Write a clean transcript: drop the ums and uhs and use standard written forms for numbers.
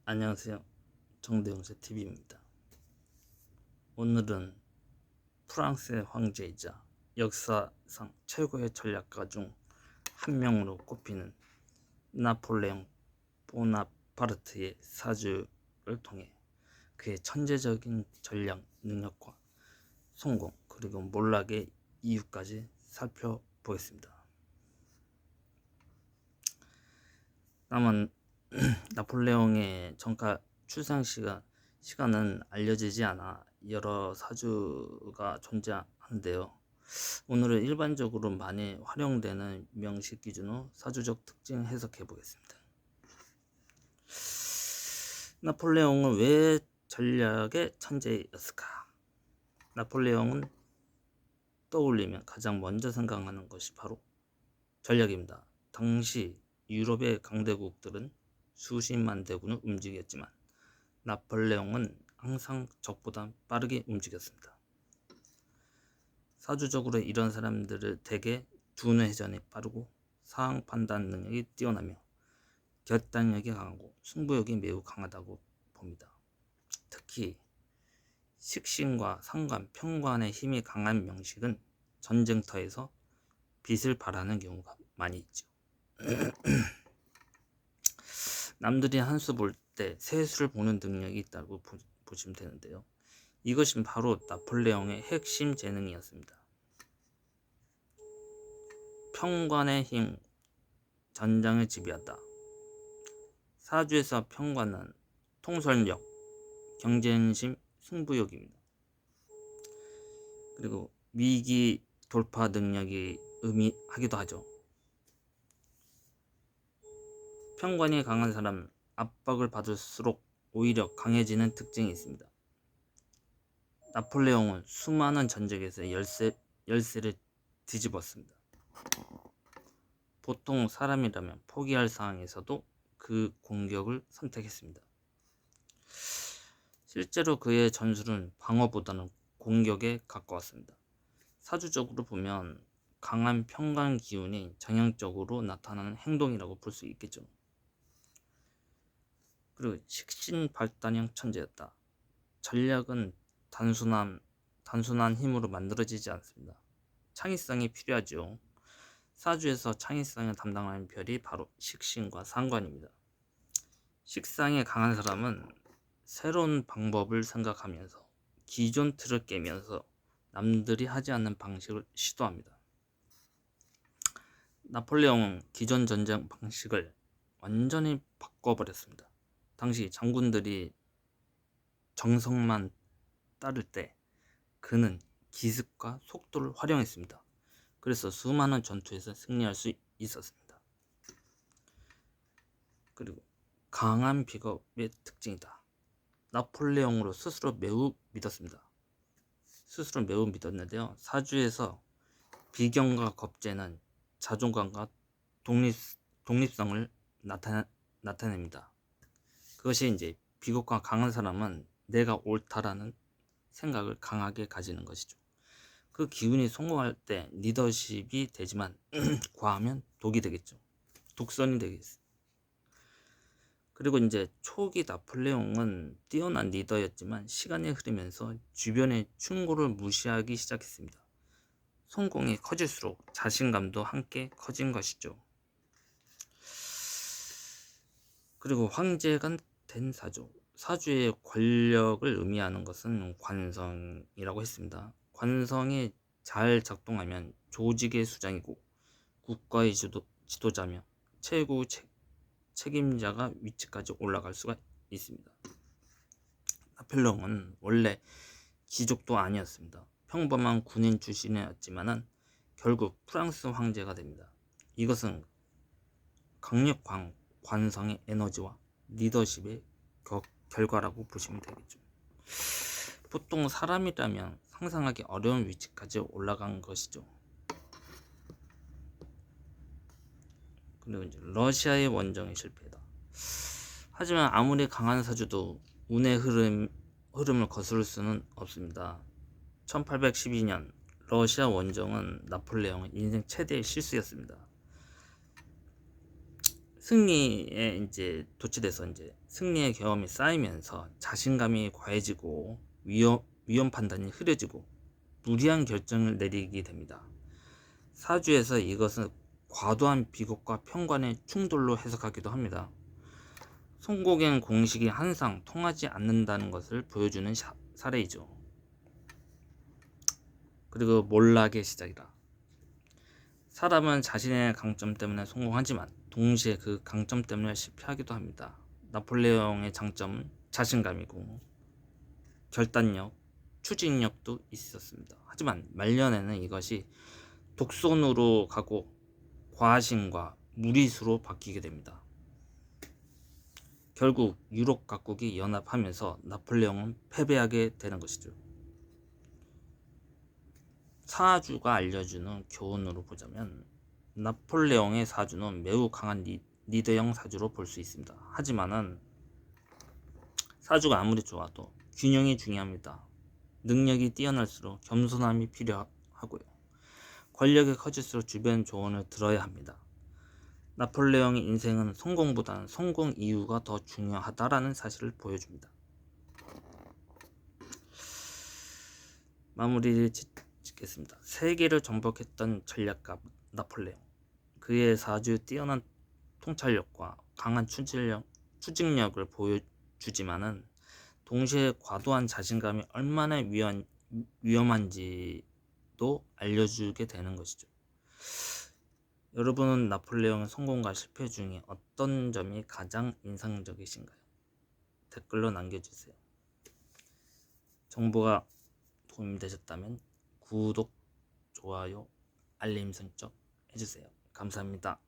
안녕하세요. 정대용세 TV입니다. 오늘은 프랑스의 황제이자 역사상 최고의 전략가 중 한 명으로 꼽히는 나폴레옹 보나파르트의 사주를 통해 그의 천재적인 전략 능력과 성공 그리고 몰락의 이유까지 살펴보겠습니다. 다만 나폴레옹의 정가 출생 시간은 알려지지 않아 여러 사주가 존재하는데요. 오늘은 일반적으로 많이 활용되는 명식 기준으로 사주적 특징 해석해 보겠습니다. 나폴레옹은 왜 전략의 천재였을까? 나폴레옹은 떠올리면 가장 먼저 생각하는 것이 바로 전략입니다. 당시 유럽의 강대국들은 수십만 대군을 움직였지만 나폴레옹은 항상 적보다 빠르게 움직였습니다. 사주적으로 이런 사람들을 대개 두뇌 회전이 빠르고 상황 판단 능력이 뛰어나며 결단력이 강하고 승부욕이 매우 강하다고 봅니다. 특히 식신과 상관, 평관의 힘이 강한 명식은 전쟁터에서 빛을 발하는 경우가 많이 있죠. 남들이 한 수 볼 때 세 수를 보는 능력이 있다고 보시면 되는데요. 이것은 바로 나폴레옹의 핵심 재능이었습니다. 평관의 힘, 전장을 지배한다. 사주에서 평관은 통솔력, 경쟁심, 승부욕입니다. 그리고 위기 돌파 능력이 의미하기도 하죠. 평관이 강한 사람은 압박을 받을수록 오히려 강해지는 특징이 있습니다. 나폴레옹은 수많은 전쟁에서 열세를 뒤집었습니다. 보통 사람이라면 포기할 상황에서도 그 공격을 선택했습니다. 실제로 그의 전술은 방어보다는 공격에 가까웠습니다. 사주적으로 보면 강한 평관 기운이 정형적으로 나타나는 행동이라고 볼 수 있겠죠. 그리고 식신 발단형 천재였다. 전략은 단순한 힘으로 만들어지지 않습니다. 창의성이 필요하죠. 사주에서 창의성을 담당하는 별이 바로 식신과 상관입니다. 식상에 강한 사람은 새로운 방법을 생각하면서 기존 틀을 깨면서 남들이 하지 않는 방식을 시도합니다. 나폴레옹은 기존 전쟁 방식을 완전히 바꿔버렸습니다. 당시 장군들이 정성만 따를 때 그는 기습과 속도를 활용했습니다. 그래서 수많은 전투에서 승리할 수 있었습니다. 그리고 강한 비겁의 특징이다. 나폴레옹으로 스스로 매우 믿었는데요. 사주에서 비경과 겁재는 자존감과 독립성을 나타냅니다. 그것이 이제 비겁과 강한 사람은 내가 옳다라는 생각을 강하게 가지는 것이죠. 그 기운이 성공할 때 리더십이 되지만 과하면 독이 되겠죠. 독선이 되겠어요. 그리고 이제 초기 나폴레옹은 뛰어난 리더였지만 시간이 흐르면서 주변의 충고를 무시하기 시작했습니다. 성공이 커질수록 자신감도 함께 커진 것이죠. 그리고 황제가 된 사주의 권력을 의미하는 것은 관성이라고 했습니다. 관성이 잘 작동하면 조직의 수장이고 국가의 지도자며 최고 책임자가 위치까지 올라갈 수가 있습니다. 나폴레옹은 원래 귀족도 아니었습니다. 평범한 군인 출신이었지만은 결국 프랑스 황제가 됩니다. 이것은 강력한 관성의 에너지와 리더십의 결과라고 보시면 되겠죠. 보통 사람이라면 상상하기 어려운 위치까지 올라간 것이죠. 그리고 이제 러시아의 원정이 실패다. 하지만 아무리 강한 사주도 운의 흐름을 거스를 수는 없습니다. 1812년 러시아 원정은 나폴레옹의 인생 최대의 실수였습니다. 승리에 이제 도취돼서 이제 승리의 경험이 쌓이면서 자신감이 과해지고 위험 판단이 흐려지고 무리한 결정을 내리게 됩니다. 사주에서 이것은 과도한 비겁과 편관의 충돌로 해석하기도 합니다. 송곡엔 공식이 항상 통하지 않는다는 것을 보여주는 사례이죠. 그리고 몰락의 시작이라. 사람은 자신의 강점 때문에 성공하지만 동시에 그 강점 때문에 실패하기도 합니다. 나폴레옹의 장점은 자신감이고 결단력, 추진력도 있었습니다. 하지만 말년에는 이것이 독선으로 가고 과신과 무리수로 바뀌게 됩니다. 결국 유럽 각국이 연합하면서 나폴레옹은 패배하게 되는 것이죠. 사주가 알려주는 교훈으로 보자면 나폴레옹의 사주는 매우 강한 리더형 사주로 볼 수 있습니다. 하지만은 사주가 아무리 좋아도 균형이 중요합니다. 능력이 뛰어날수록 겸손함이 필요하고요. 권력이 커질수록 주변 조언을 들어야 합니다. 나폴레옹의 인생은 성공보다는 성공 이유가 더 중요하다라는 사실을 보여줍니다. 마무리를 짓겠습니다. 세계를 정복했던 전략가 나폴레옹. 그의 사주 뛰어난 통찰력과 강한 추진력을 보여주지만은 동시에 과도한 자신감이 얼마나 위험한지도 알려주게 되는 것이죠. 여러분은 나폴레옹의 성공과 실패 중에 어떤 점이 가장 인상적이신가요? 댓글로 남겨주세요. 정보가 도움이 되셨다면 구독, 좋아요, 알림 설정 해주세요. 감사합니다.